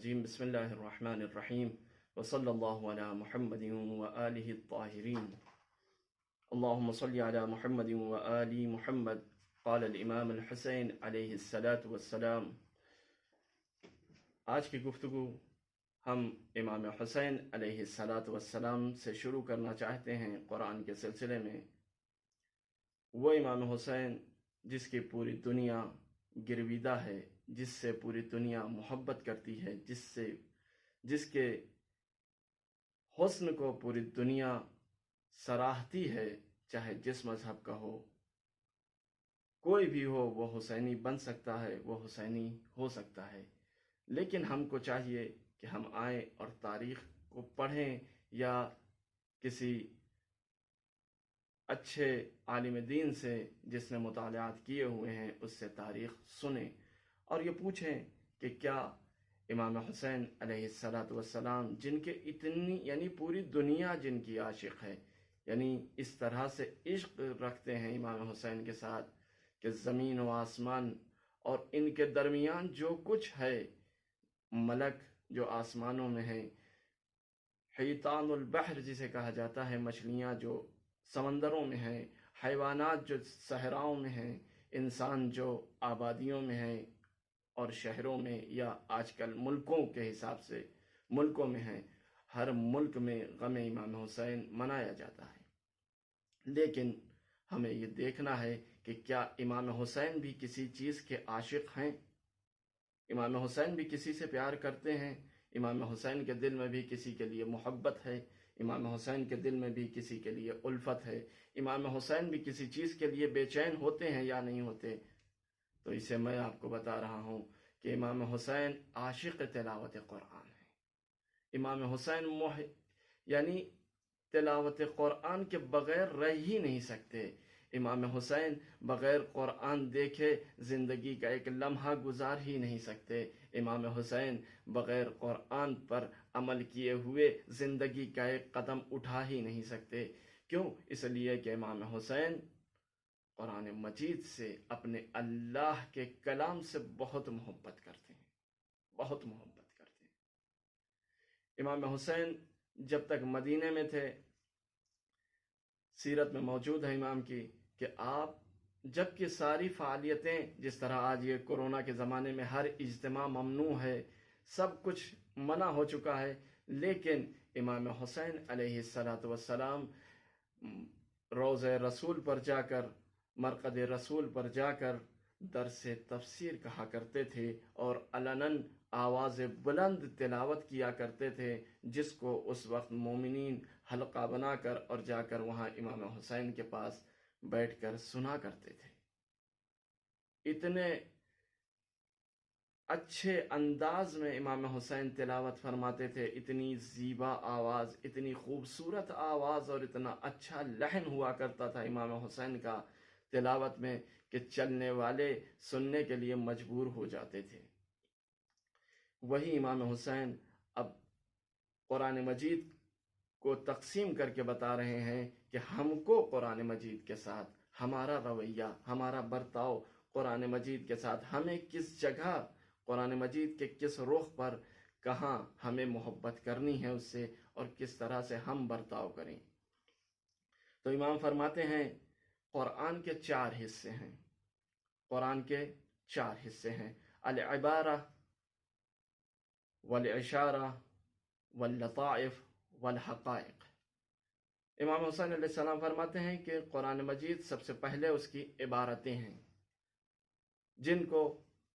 الرجيم بسم الله الرحمن الرحيم وصلى الله على محمد وآله الطاهرين اللهم صل على محمد وآل محمد قال الامام الحسین علیہ الصلاۃ والسلام۔ آج کی گفتگو ہم امام حسین علیہ الصلاۃ والسلام سے شروع کرنا چاہتے ہیں قرآن کے سلسلے میں۔ وہ امام حسین جس کی پوری دنیا گرویدہ ہے، جس سے پوری دنیا محبت کرتی ہے، جس کے حسن کو پوری دنیا سراہتی ہے، چاہے جس مذہب کا ہو، کوئی بھی ہو وہ حسینی بن سکتا ہے، وہ حسینی ہو سکتا ہے۔ لیکن ہم کو چاہیے کہ ہم آئیں اور تاریخ کو پڑھیں یا کسی اچھے عالم دین سے جس نے مطالعات کیے ہوئے ہیں اس سے تاریخ سنیں اور یہ پوچھیں کہ کیا امام حسین علیہ الصلاۃ والسلام جن کے اتنی پوری دنیا جن کی عاشق ہے، اس طرح سے عشق رکھتے ہیں امام حسین کے ساتھ کہ زمین و آسمان اور ان کے درمیان جو کچھ ہے، ملک جو آسمانوں میں ہیں، حیتان البحر جسے کہا جاتا ہے، مچھلیاں جو سمندروں میں ہیں، حیوانات جو صحراؤں میں ہیں، انسان جو آبادیوں میں ہیں اور شہروں میں یا آج کل ملکوں کے حساب سے ملکوں میں ہیں، ہر ملک میں غم امام حسین منایا جاتا ہے۔ لیکن ہمیں یہ دیکھنا ہے کہ کیا امام حسین بھی کسی چیز کے عاشق ہیں؟ امام حسین بھی کسی سے پیار کرتے ہیں؟ امام حسین کے دل میں بھی کسی کے لیے محبت ہے؟ امام حسین کے دل میں بھی کسی کے لیے الفت ہے؟ امام حسین بھی کسی چیز کے لیے بے چین ہوتے ہیں یا نہیں ہوتے؟ تو اسے میں آپ کو بتا رہا ہوں کہ امام حسین عاشق تلاوت قرآن ہے۔ امام حسین تلاوت قرآن کے بغیر رہ ہی نہیں سکتے۔ امام حسین بغیر قرآن دیکھے زندگی کا ایک لمحہ گزار ہی نہیں سکتے۔ امام حسین بغیر قرآن پر عمل کیے ہوئے زندگی کا ایک قدم اٹھا ہی نہیں سکتے۔ کیوں؟ اس لیے کہ امام حسین قرآن مجید سے، اپنے اللہ کے کلام سے بہت محبت کرتے ہیں، بہت محبت کرتے ہیں۔ امام حسین جب تک مدینے میں تھے، سیرت میں موجود ہے امام کی کہ آپ جب کہ ساری فعالیتیں، جس طرح آج یہ کورونا کے زمانے میں ہر اجتماع ممنوع ہے، سب کچھ منع ہو چکا ہے، لیکن امام حسین علیہ الصلاۃ والسلام روضہ رسول پر جا کر، مرقد رسول پر جا کر درس تفسیر کہا کرتے تھے اور علناً آواز بلند تلاوت کیا کرتے تھے، جس کو اس وقت مومنین حلقہ بنا کر اور جا کر وہاں امام حسین کے پاس بیٹھ کر سنا کرتے تھے۔ اتنے اچھے انداز میں امام حسین تلاوت فرماتے تھے، اتنی زیبا آواز، اتنی خوبصورت آواز اور اتنا اچھا لحن ہوا کرتا تھا امام حسین کا تلاوت میں کہ چلنے والے سننے کے لیے مجبور ہو جاتے تھے۔ وہی امام حسین اب قرآن مجید کو تقسیم کر کے بتا رہے ہیں کہ ہم کو قرآن مجید کے ساتھ ہمارا رویہ، ہمارا برتاؤ قرآن مجید کے ساتھ، ہمیں کس جگہ قرآن مجید کے کس رخ پر، کہاں ہمیں محبت کرنی ہے اس سے اور کس طرح سے ہم برتاؤ کریں۔ تو امام فرماتے ہیں قرآن کے 4 حصے ہیں، قرآن کے 4 حصے ہیں: العبارہ والاشارہ واللطائف والحقائق۔ امام حسین علیہ السلام فرماتے ہیں کہ قرآن مجید سب سے پہلے اس کی عبارتیں ہیں، جن کو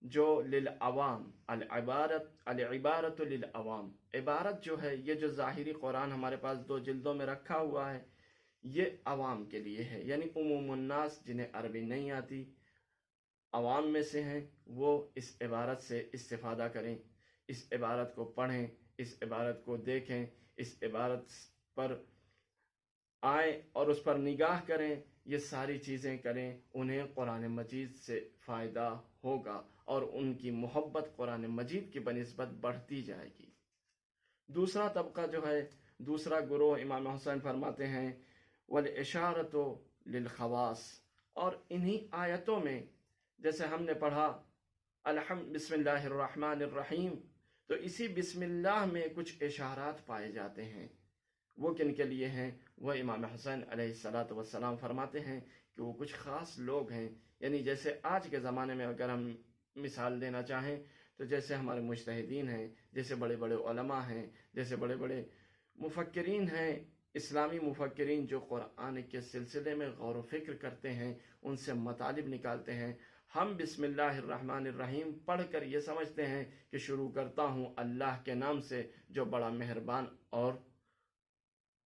جو للعوام، العبارت للعوام، عبارت جو ہے، یہ جو ظاہری قرآن ہمارے پاس 2 جلدوں میں رکھا ہوا ہے، یہ عوام کے لیے ہے، عموم الناس جنہیں عربی نہیں آتی، عوام میں سے ہیں، وہ اس عبارت سے استفادہ کریں، اس عبارت کو پڑھیں، اس عبارت کو دیکھیں، اس عبارت پر آئیں اور اس پر نگاہ کریں، یہ ساری چیزیں کریں، انہیں قرآن مجید سے فائدہ ہوگا اور ان کی محبت قرآن مجید کی بنسبت بڑھتی جائے گی۔ دوسرا طبقہ جو ہے، دوسرا گروہ، امام حسین فرماتے ہیں وَالْإِشَارَةُ لِلْخَوَاصِ، اور انہی آیتوں میں جیسے ہم نے پڑھا بسم اللہ الرحمن الرحیم، تو اسی بسم اللہ میں کچھ اشارات پائے جاتے ہیں، وہ کن کے لیے ہیں؟ وہ امام حسین علیہ الصلاۃ والسلام فرماتے ہیں کہ وہ کچھ خاص لوگ ہیں، یعنی جیسے آج کے زمانے میں اگر ہم مثال دینا چاہیں تو جیسے ہمارے مجتہدین ہیں، جیسے بڑے بڑے علماء ہیں، جیسے بڑے بڑے مفکرین ہیں، اسلامی مفکرین جو قرآن کے سلسلے میں غور و فکر کرتے ہیں، ان سے مطالب نکالتے ہیں۔ ہم بسم اللہ الرحمن الرحیم پڑھ کر یہ سمجھتے ہیں کہ شروع کرتا ہوں اللہ کے نام سے جو بڑا مہربان اور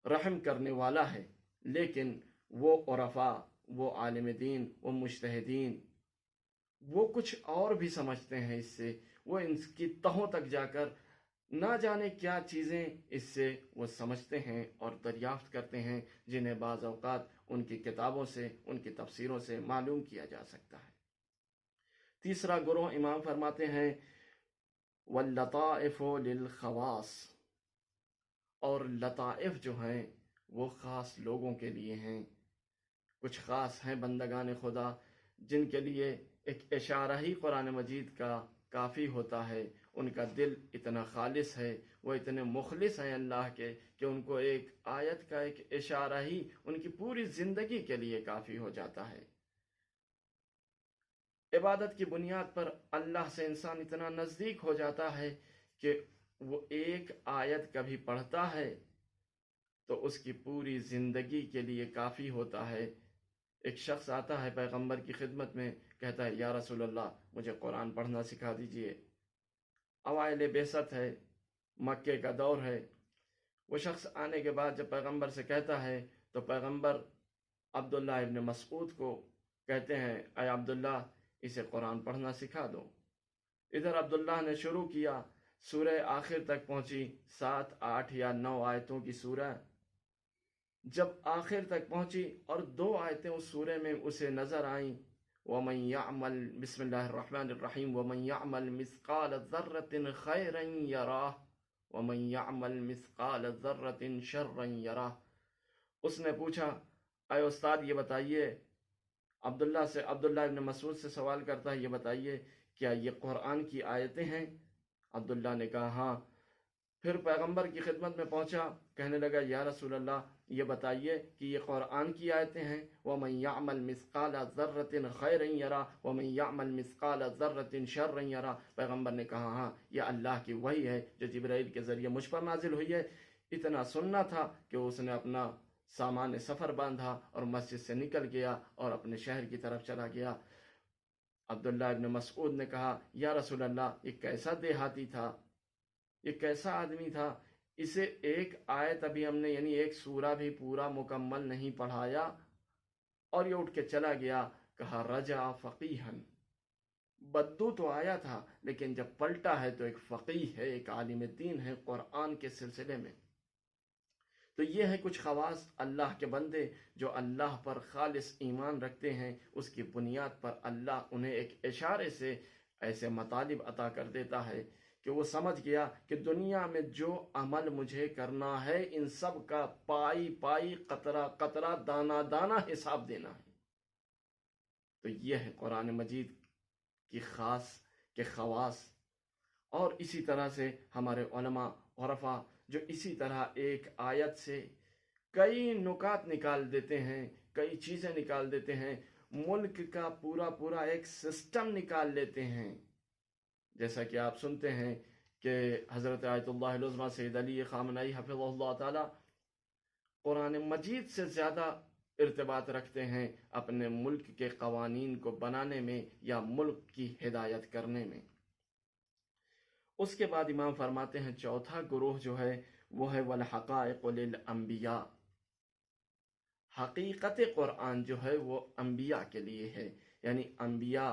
رحم کرنے والا ہے، لیکن وہ عرفاء، وہ عالم دین، وہ مجتہدین، وہ کچھ اور بھی سمجھتے ہیں اس سے، وہ ان کی تہوں تک جا کر نہ جانے کیا چیزیں اس سے وہ سمجھتے ہیں اور دریافت کرتے ہیں، جنہیں بعض اوقات ان کی کتابوں سے، ان کی تفسیروں سے معلوم کیا جا سکتا ہے۔ تیسرا گروہ امام فرماتے ہیں واللطائف للخواص، اور لطائف جو ہیں وہ خاص لوگوں کے لیے ہیں، کچھ خاص ہیں بندگان خدا جن کے لیے ایک اشارہ ہی قرآن مجید کا کافی ہوتا ہے، ان کا دل اتنا خالص ہے، وہ اتنے مخلص ہیں اللہ کے کہ ان کو ایک آیت کا ایک اشارہ ہی ان کی پوری زندگی کے لیے کافی ہو جاتا ہے۔ عبادت کی بنیاد پر اللہ سے انسان اتنا نزدیک ہو جاتا ہے کہ وہ ایک آیت کبھی پڑھتا ہے تو اس کی پوری زندگی کے لیے کافی ہوتا ہے۔ ایک شخص آتا ہے پیغمبر کی خدمت میں، کہتا ہے یا رسول اللہ مجھے قرآن پڑھنا سکھا دیجئے۔ اوائل بعثت ہے، مکے کا دور ہے۔ وہ شخص آنے کے بعد جب پیغمبر سے کہتا ہے تو پیغمبر عبداللہ ابن مسعود کو کہتے ہیں اے عبداللہ اسے قرآن پڑھنا سکھا دو۔ ادھر عبداللہ نے شروع کیا، سورہ آخر تک پہنچی، 7، 8 یا 9 آیتوں کی سورہ۔ جب آخر تک پہنچی اور 2 آیتیں اس سورے میں اسے نظر آئیں، وَمَن يَعْمَلْ بسم اللہ الرحمن الرحیم وَمَن يَعْمَلْ مِثْقَالَ ذَرَّةٍ خَيْرًا يَرَهُ وَمَن يَعْمَلْ مِثْقَالَ ذَرَّةٍ شَرًّا يَرَهُ۔ اس نے پوچھا اے استاد یہ بتائیے، عبداللہ ابن مسعود سے سوال کرتا ہے یہ بتائیے کیا یہ قرآن کی آیتیں ہیں؟ عبداللہ نے کہا ہاں۔ پھر پیغمبر کی خدمت میں پہنچا، کہنے لگا یا رسول اللہ یہ بتائیے کہ یہ قرآن کی آیتیں ہیں، وَمَن يَعْمَلْ مِثْقَالَ ذَرَّةٍ خَيْرًا يَرَهُ وَمَن يَعْمَلْ مِثْقَالَ ذَرَّةٍ شَرًّا يَرَهُ۔ پیغمبر نے کہا ہاں یہ اللہ کی وحی ہے جو جبرائیل کے ذریعے مجھ پر نازل ہوئی ہے۔ اتنا سننا تھا کہ اس نے اپنا سامان سفر باندھا اور مسجد سے نکل گیا اور اپنے شہر کی طرف چلا گیا۔ عبداللہ ابن مسعود نے کہا یا رسول اللہ یہ کیسا دیہاتی تھا، یہ کیسا آدمی تھا، اسے ایک آیت ابھی ہم نے یعنی ایک سورہ بھی پورا مکمل نہیں پڑھایا اور یہ اٹھ کے چلا گیا۔ کہا رجع فقیہن، بدو تو آیا تھا لیکن جب پلٹا ہے تو ایک فقیہ ہے، ایک عالم دین ہے قرآن کے سلسلے میں۔ تو یہ ہے کچھ خواص اللہ کے بندے جو اللہ پر خالص ایمان رکھتے ہیں، اس کی بنیاد پر اللہ انہیں ایک اشارے سے ایسے مطالب عطا کر دیتا ہے کہ وہ سمجھ گیا کہ دنیا میں جو عمل مجھے کرنا ہے ان سب کا پائی پائی قطرہ قطرہ دانہ دانہ حساب دینا ہے۔ تو یہ ہے قرآن مجید کی خواص۔ اور اسی طرح سے ہمارے علماء عرفاء جو اسی طرح ایک آیت سے کئی نکات نکال دیتے ہیں، کئی چیزیں نکال دیتے ہیں، ملک کا پورا ایک سسٹم نکال لیتے ہیں۔ جیسا کہ آپ سنتے ہیں کہ حضرت آیت اللہ العظمیٰ سید علی خامنئی حفظہ اللہ تعالی قرآن مجید سے زیادہ ارتباط رکھتے ہیں اپنے ملک کے قوانین کو بنانے میں یا ملک کی ہدایت کرنے میں۔ اس کے بعد امام فرماتے ہیں چوتھا گروہ جو ہے وہ ہے والحقائق للانبیاء، حقیقت قرآن جو ہے وہ انبیاء کے لیے ہے، یعنی انبیاء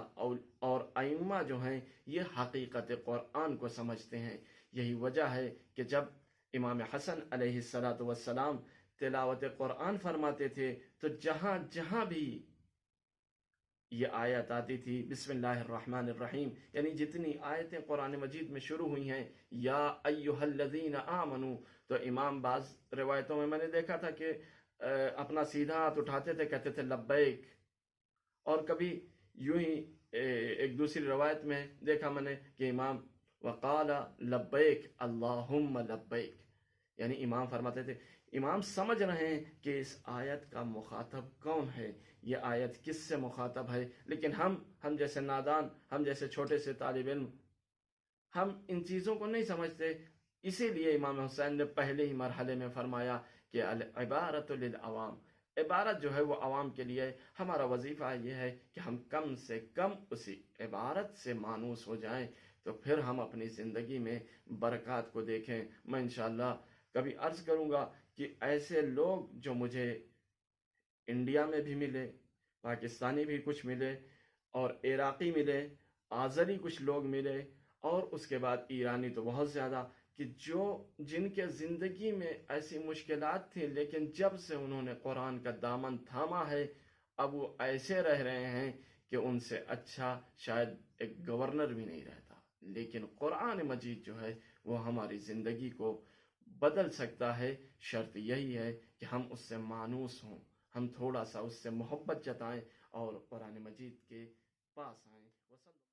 اور ائمہ جو ہیں یہ حقیقت قرآن کو سمجھتے ہیں۔ یہی وجہ ہے کہ جب امام حسن علیہ السلام تلاوت قرآن فرماتے تھے تو جہاں جہاں بھی یہ آیت آتی تھی بسم اللہ الرحمن الرحیم، یعنی جتنی آیتیں قرآن مجید میں شروع ہوئی ہیں یا ایہا الذین آمنو، تو امام بعض روایتوں میں میں نے دیکھا تھا کہ اپنا سیدھا ہاتھ اٹھاتے تھے، کہتے تھے لبیک، اور کبھی یوں ہی ایک دوسری روایت میں دیکھا میں نے کہ امام وقال لبیک اللہم لبیک، یعنی امام فرماتے تھے امام سمجھ رہے ہیں کہ اس آیت کا مخاطب کون ہے، یہ آیت کس سے مخاطب ہے، لیکن ہم جیسے نادان، ہم جیسے چھوٹے سے طالب علم، ہم ان چیزوں کو نہیں سمجھتے. اسی لیے امام حسین نے پہلے ہی مرحلے میں فرمایا کہ العبارۃ للعوام، عبارت جو ہے وہ عوام کے لیے. ہمارا وظیفہ یہ ہے کہ ہم کم سے کم اسی عبارت سے مانوس ہو جائیں، تو پھر ہم اپنی زندگی میں برکات کو دیکھیں. میں انشاءاللہ کبھی عرض کروں گا کہ ایسے لوگ جو مجھے انڈیا میں بھی ملے، پاکستانی بھی کچھ ملے، اور عراقی ملے، آذری کچھ لوگ ملے، اور اس کے بعد ایرانی تو بہت زیادہ، کہ جن کے زندگی میں ایسی مشکلات تھیں، لیکن جب سے انہوں نے قرآن کا دامن تھاما ہے، اب وہ ایسے رہ رہے ہیں کہ ان سے اچھا شاید ایک گورنر بھی نہیں رہتا. لیکن قرآن مجید جو ہے وہ ہماری زندگی کو بدل سکتا ہے. شرط یہی ہے کہ ہم اس سے مانوس ہوں، ہم تھوڑا سا اس سے محبت جتائیں اور قرآن مجید کے پاس آئیں.